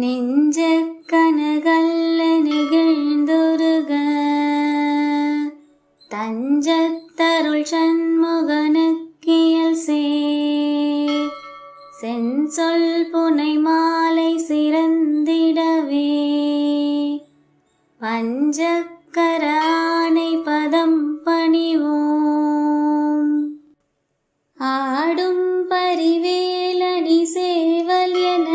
நெஞ்சக் கனகல்ல நெகிழ்ந்துருக தஞ்சத்தருள் சண்முகனுக்கியல் சேர் செஞ்சொல் புனை மாலை சிறந்திடவே பஞ்சக்கர ஆணை பதம் பணிவோம். ஆடும் பரிவேலணி சேவல் என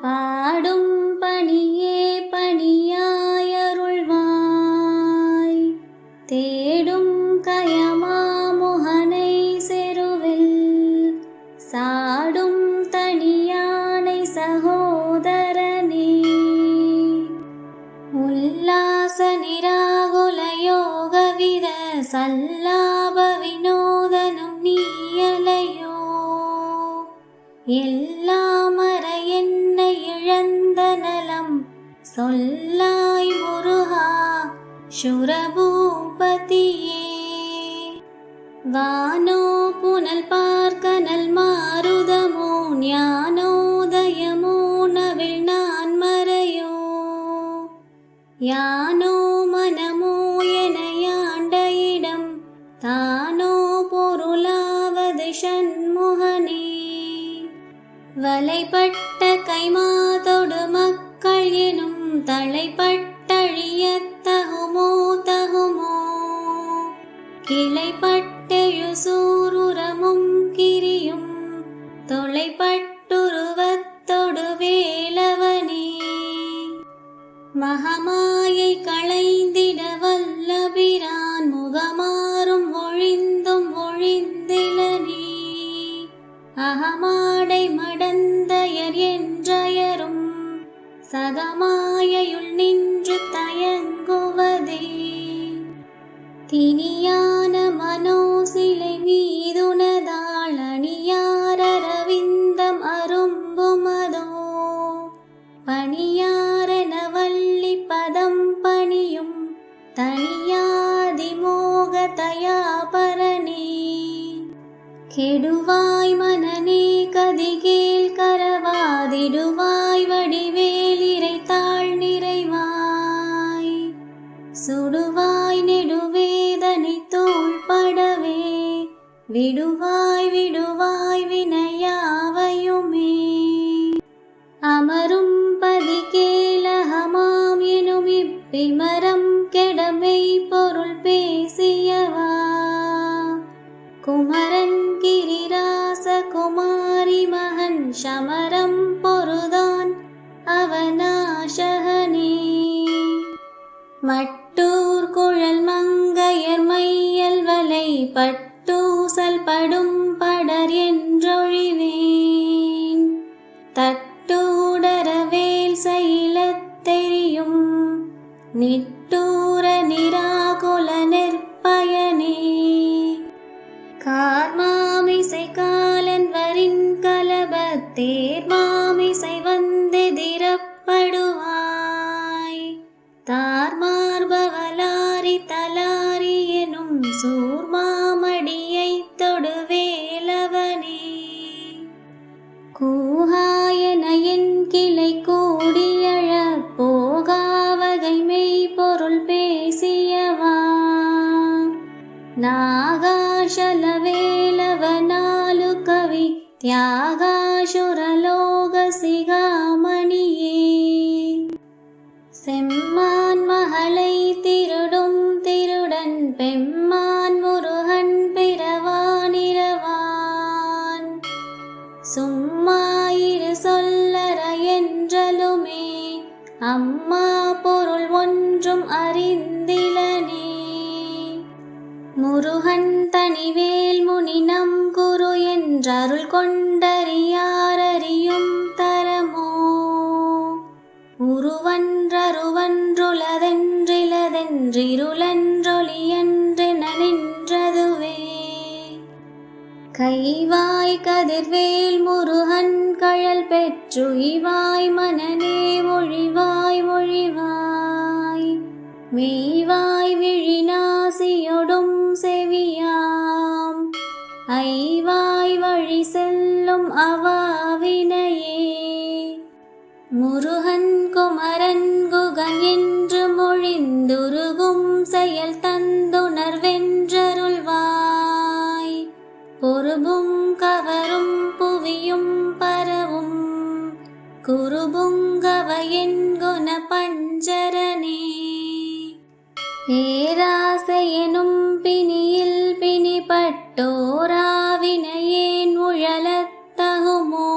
பாடும் பணியே பணியாயருள்வாய் தேடும் கயமாமுகனை செருவில் சாடும் தனியானை சகோதரனே. உல்லாச நிராகுல யோகவித சல்லாப வினோதனும் நீயலையோ எல்லாமற என்னை இழந்த நலம் சொல்லாய் முருகா சுரபூபதியே. வானோ புனல் பார்க்கனல் மாருதமோ ஞானோதயமோ நவில் நான் மறையோ யானோ மனமோ என யாண்ட இடம் தானோ பொருளாவது சண்முகனே. வலைப்பட்ட கைமாதொடு மக்கள் எனும் தலைப்பட்டழியத் தகுமோ தகுமோ கிளைப்பட்டெழு சூருரமும் கிரியும் தொலைப்பட்டுருவத்தொடு வேலவனே. மகமாயை களைந்திட வல்லபிரான் முகமாறும் ஒழிந்தும் ஒழிந்திலனே அகமாடை மடந்தயர் என்றயரும் சகமாயையுள் நின்று தயங்குவதே. திணியான மனோசிலை மீதுனதாள் அணியாரவிந்தம் அரும்புமதோ பணியாரென வள்ளி பதம் பணியும் தனியாதிமோக தயாபரனே. கெடுவாய் மனநே கதிகேல் கரவாதிடுவாய் வடிவேல் இறைத்தாள் நிறைவாய் சுடுவாய் நெடுவேதனை தோள்படவே விடுவாய் விடுவாய் வினையாவையுமே. அமரும் பதிகேலகமாம் எனும் இப்பிமரம் கெடமை பொருள் பேசியவா குமரன் கிரிராச குமாரி மகன் சமரம் பொருதான் அவநாசகனே. மட்டூர் குழல் மங்கையர் மையல் வலை பட்டூசல் படும் படர் என்றொழிவேன் தட்டூடரவேல் சைலத் தெரியும் நிட்டூர நிராகுல நெற்பயனே. கார்மாமிசை காலன் வரின் கலபத் தேர்மாமிசை வந்தெதிரப்படுவாய் தார்மார்பவலாரி தலாரி எனும் சூர்மாமடியைத் தொடு வேலவனே. கூகாயன என் கிளை கூடியழ போகாவகை மெய்ப்பொருள் பேசியவா நாகாசல வேலவ நாலு கவி தியாகாசுரலோக சிகாமணியே. செம்மான் மகளை திருடும் திருடன் பெம்மான் முருகன் பிறவானிரவான் சும்மாயிரு சொல்லற என்றலுமே அம்மா பொருள் ஒன்றும் அறிந்திலனே. முருகன் தனிவேல் முனி நம் குரு என்றருள் கொண்டறியாரறியும் தரமோ உருவன்றருவன்றுளதென்றிலதென்றிருளன்றொளியன்றென நின்றதுவே. கைவாய் கதிர்வேல் முருகன் கழல் பெற்று இவாய் மனநே ஒழிவாய் ஒழிவாய் மெய்வாய் விழிநாசியொடும் செவியாம் ஐவாய் வழி செல்லும் அவாவினையே. முருகன் குமரன் குகன் என்று மொழிந்துருகும் செயல் தந்துணர்வென்றருள்வாய். பொறுபும் கவரும் புவியும் பரவும் குருபுங்கவயன் குண பஞ்சரனே. பேராசையெனும் பிணியில் பிணிப்பட்டோராவினையேன் உழலத் தகுமோ.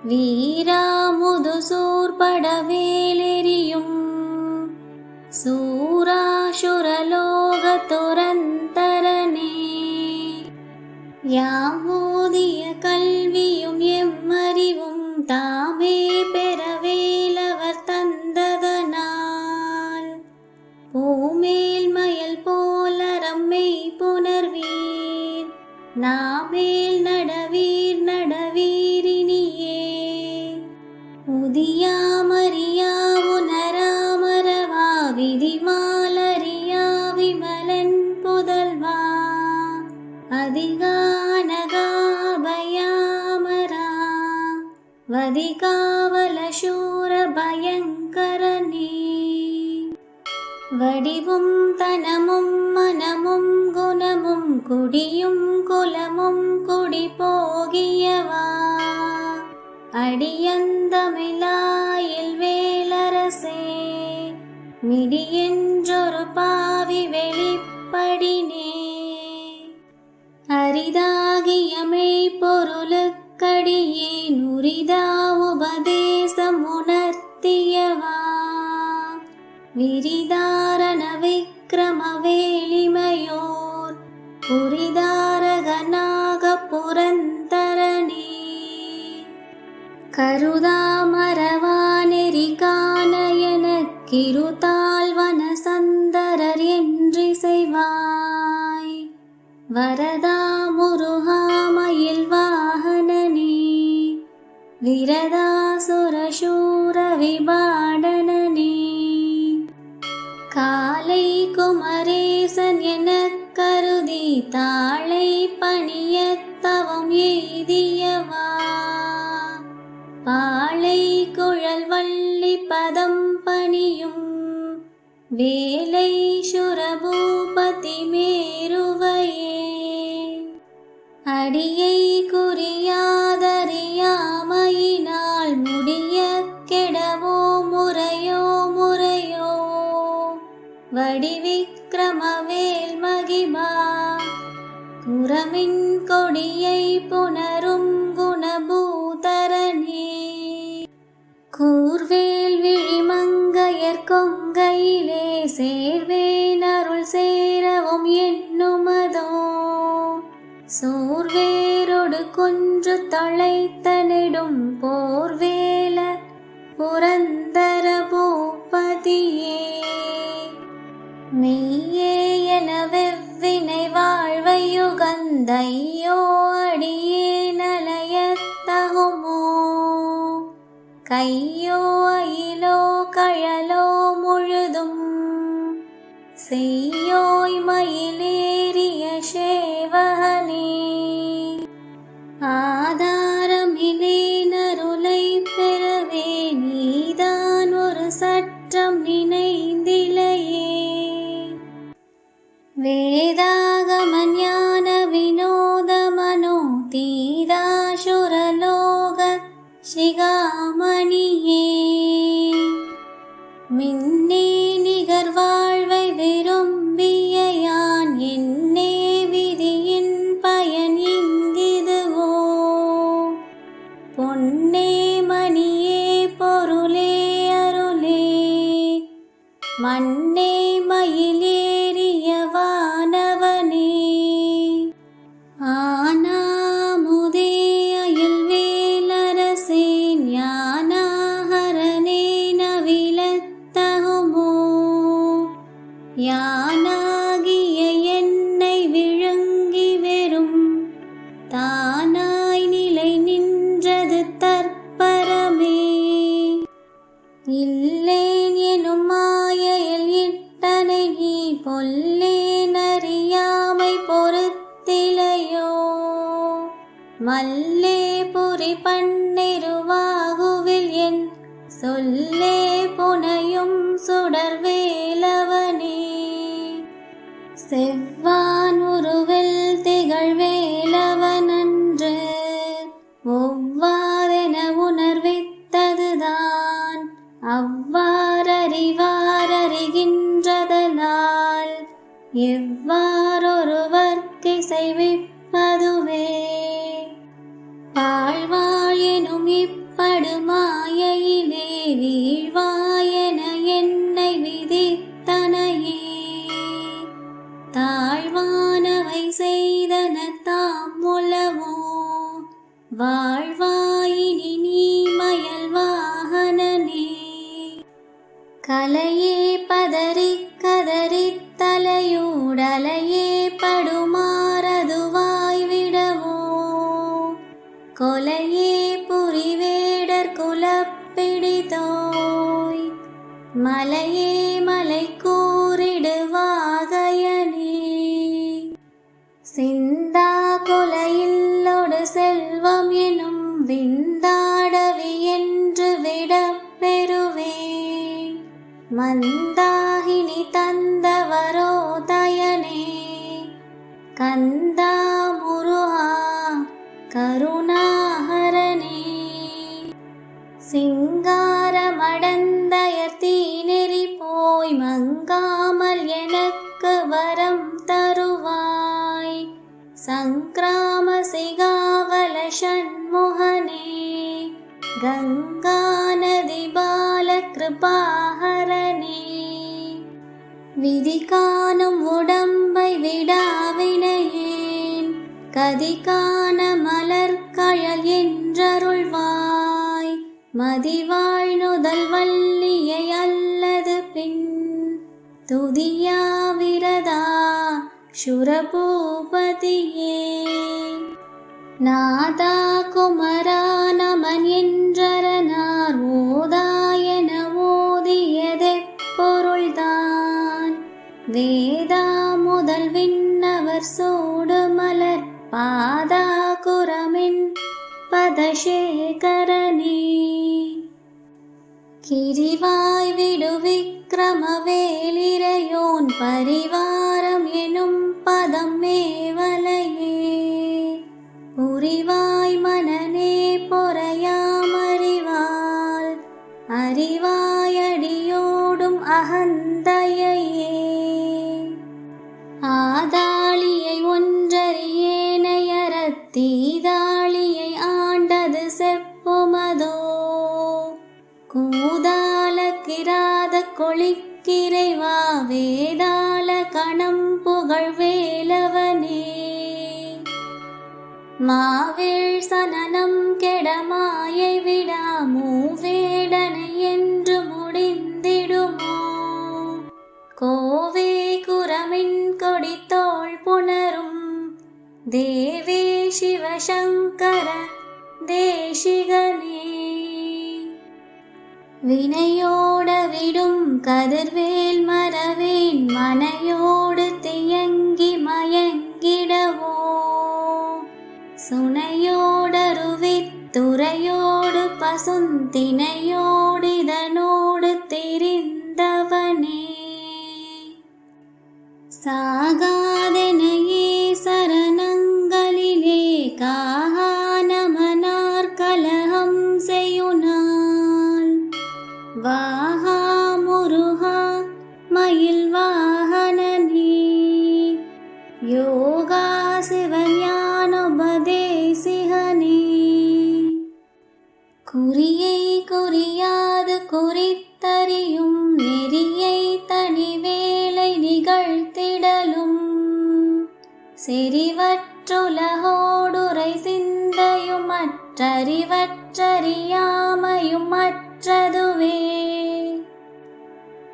வீராமுது சூர்படவேலெறியும் சூராசுரலோக துரந்தரனே. யாமோதிய கல்வியும் எம்மறிவும் தாமே பெறவேலவர் தந்ததனால். பூமேல் மயல் போலரம்மை புணர்வீர் நாமேல் நடவீர் நடவீரினியே. உதியாமறியா உணராமரவா விதிமாலறியா விமலன் புதல்வா. அதிகானகாபயாமரா வதிகாவல சூர பயங்கரனே. வடிவும் தனமும் மனமும் குணமும் குடியும் குலமும் குடி போகியவா. அடியந்தமிழாயில் வேலரசே மிடியென்றொரு பாவி வெளிப்படினே. அரிதாகியமை பொருளுக்கடியேன் உரிதா உபதேசம் உணர்த்தியவா. விரிதாரண விக்ரம வேலிமையோர் புரிதாரகனாக புரந்தரனே. கருதாமரவா நெறி காண எனக்கிருதாழ்வன சந்தரர் என்றிசைவாய். வரதா முருகாமயில் வாகனனே விரதாசுரசூர விபாடனனே. காலை குமரேசன் எனக் கருதி தாளை பணியத் தவம் எய்தியவா. பாளை குழல் வள்ளி பதம் பணியும் வேலை சுரபூபதி மேருவையே. அடியை குறியாதறியாமையினால் முடிய கெடவோ முறையோ முறையோ. வடிவிக்ரமவேல் மகிமா குரமின் கொடியை புணரும் குணபூதரனே. கூர்வேல் விழிமங்கையர் கொங்கையிலே சேர்வேன் அருள் சேரவும் எண்ணுமதோ. சோர்வேரோடு கொன்று தொலைத்த நெடும் போர்வேல புரந்தர பூபதியே. மெய்யே என வெவ்வினை வாழ்வையுகந்தையோ அடியே நலையத் தகுமோ. கையோ அயிலோ கழலோ முழுதும் செய்யோய் மயிலேறிய சேவகனே. ஆதாரமிலே நருளை பெறவே நீதான் ஒரு சற்றம் நினைந்திலையே. வேதாகம ஞான வினோத மனோ தீதாசுரலோக சிகாமணியே. மின்னே நிகர் வாழ்வை விரும்பிய யான் என்னே விதியின் பயன் இங்கிதுவோ. பொன்னே மணியே பொருளே அருளே மண்ணே மயிலேறிய வானவனே. ஆனாமுதே அயல் வேலரசே ஞானாஹரனே நவிலத்தகுமோ. யானாகிய என்னை விழுங்கி வெறும் தானாய் நிலை நின்றது தற்பரமே. இல்லேன் எனும் மாயையில் இட்டனை நீ பொல்லேன் அறியாமை பொறுத்திலையோ. மல்லே புரி பன்னிருவாகுவில் என் சொல்லே புனையும் சுடர் வேலவனே. செவ்வான் உருவில் திகழ் வேலவனன்று ஒவ்வாதென உணர்வித்ததுதான் அவ்வாறறிவாரறிகின்றதலால் எவ்வாறொருவர்க்கு செய்விப்பதுவே. பாழ்வாயெனும் இப்படுமாயையிலே வீழ்வாயென என்னை விதித்தனையே. தாழ்வானவை செய்தன தாம் உலவோ வாழ்வாயினி நீ மயல் வாகனனே. கலையே பதறிக் கதறித் தலையூடலையே படுமாறதுவாய் விடவோ. கொலையே புரிவேடர் குலப்பிடிதோய் மலையே மலை கூறிடுவாகையனே. சிந்தா கொலையில்லொடு செல்வம் எனும் விந்தாடவி என்று விடப் பெறுவேன். மந்தாகினி தந்தவரோ தயனே கந்தா முருகா கருணாகரனே. சிங்காரமடந்தயர் தீநெறி போய் மங்காமல் எனக்கு வரம் தருவாய். சங்கிராம சிகாவல ஷண்முகனே கங்கா நதி பால கிருபாகரனே. விதி காணும் உடம்பை விடாவினையேன் கதி காண மலர்கழல் என்றருள்வாய். மதிவாழ்நுதல் வள்ளியை அல்லது பின் துதியாவிரதா சுரபூபதியே. நாதா குமரா நமன் என்றரனார் ஓதாயன ஓதியதெப்பொருள்தான். வேதா முதல் விண்ணவர் சூடு மலர் பாதா குரமின் பதசேகரனே. கிரிவாய் விடுவிக்ரம வேலிரையோன் பரிவாரம் எனும் பதம் மேவலையே. புரிவாய் மனனே பொறையாமறிவாள் அறிவாயடியோடும் அகந்தையே. ஆதாளியை ஒன்றறியேனையறத் தீதாளியை ஆண்டது செப்புமதோ. கூதால கிராத கொளிக்கிரைவா வேதாள கணம் புகழ் வேலவனே. மாவேள் சனனம் கெடமாயை விடா மூவேடனை என்று முடிந்திடுமோ. கோவே குரமின் கொடித்தோள் புணரும் தேவே சிவசங்கர தேசிகனே. வினையோட விடும் கதிர்வேல் மறவேன் மனையோடு தியங்கி மயங்கிடவோ. சுனையோடருவித் துறையோடு பசுந்தினையோடிதனோடு திரிந்தவனே. சாகாதெனையே சரணங்களிலே காகானமனார் கலகம் செய்யுநாள். வாஹா முருகா மயில் வாகனனே யோகா சிவஞானோபதேசிகனே. குறியை குறியாது குறித்தறியும் நெறியை தனிவேலை நிகழ்த்திடலும். செறிவற்றுலகோடுரை சிந்தையும் மற்றறிவற்றறியாமையும் மற்றதுவே.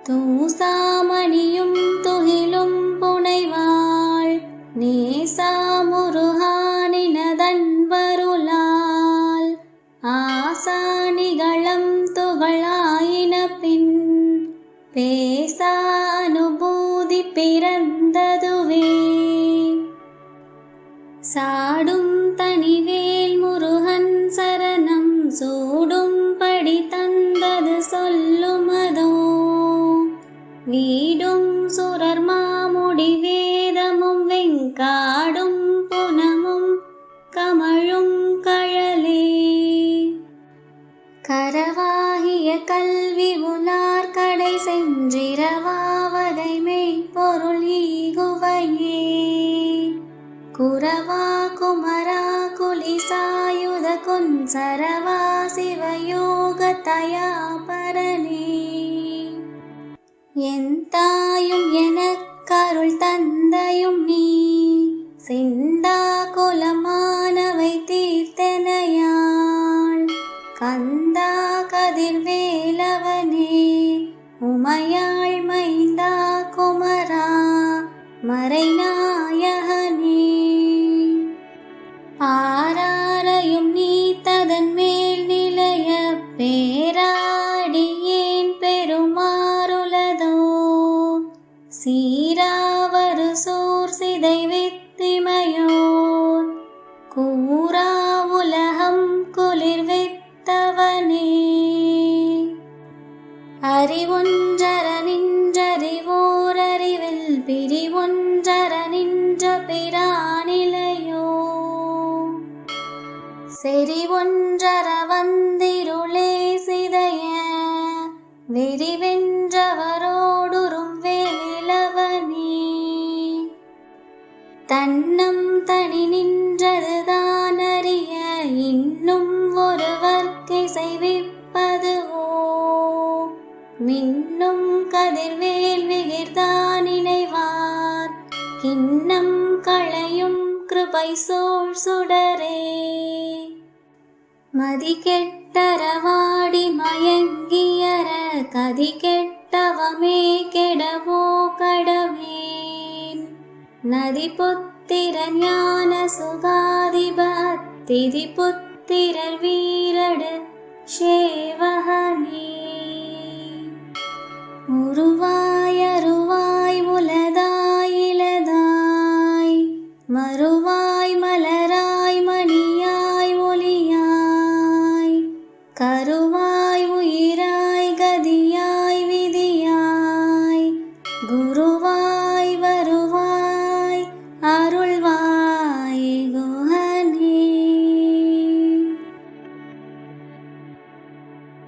தூசாமணியும் துகிலும் புனைவாள் நேசா முருகானினதன்பருளால். ஆசானிகளம் துகளாயின பின் பேசா அனுபூதி பிறந்ததுவே. சாடும் தனிவேல் முருகன் சரணம் சூடும்படி தந்தது சொல்லுமதோ. வீடும் சுரர் மாமுடி வேதமும் வெங்காடும் புனமும் கமழும் கழலே. கரவாகிய கல்வி உலார் கடை சென்றிரவாவதை மெய்ப்பொருள் ஈகுவையே. குரவா குமரா குலிசாயுத குஞ்சரவா சிவயோக தயாபரனே. என் தாயும் எனக்கருள் தந்தையும் நீ சிந்தா குலமானவை தீர்த்தனையாள். கந்தா கதிர்வேலவனே உமையாள் மைந்தா குமரா மறைநாயகனே. ஆராரையும் நீ ததன் மேல் நிலைய பேராடியேன் பெருமாறுலதோ. சீராவரு சோர் சிதை வித்திமையோர் கூரா உலகம் குளிர் வித்தவனே. அறிவொன்றர நின்றறிவோர் அறிவில் பிரிவொன்றர நின்ற பிரானிலையோ. செறிவொன்றர வந்திருளே சிதைய வெறிவென்றவரோடுறும் வேலவனே. தன்னம் தனி நின்றதுதான் அறிய இன்னும் ஒருவர்க்கை செய்விப்பதுவோ. மின்னும் கதிர்வேல் விகிர்தான் இணைவார் கிண்ணம் களையும் கிருபை சோழ் சுடரே. மதி கெட்டரவாடி மயங்கியற கதி கெட்டவமே கெடவோ கடவேன். நதி புத்திர ஞான சுகாதிபத் திதி புத்திரர் வீரடு சேவகனே. உருவாய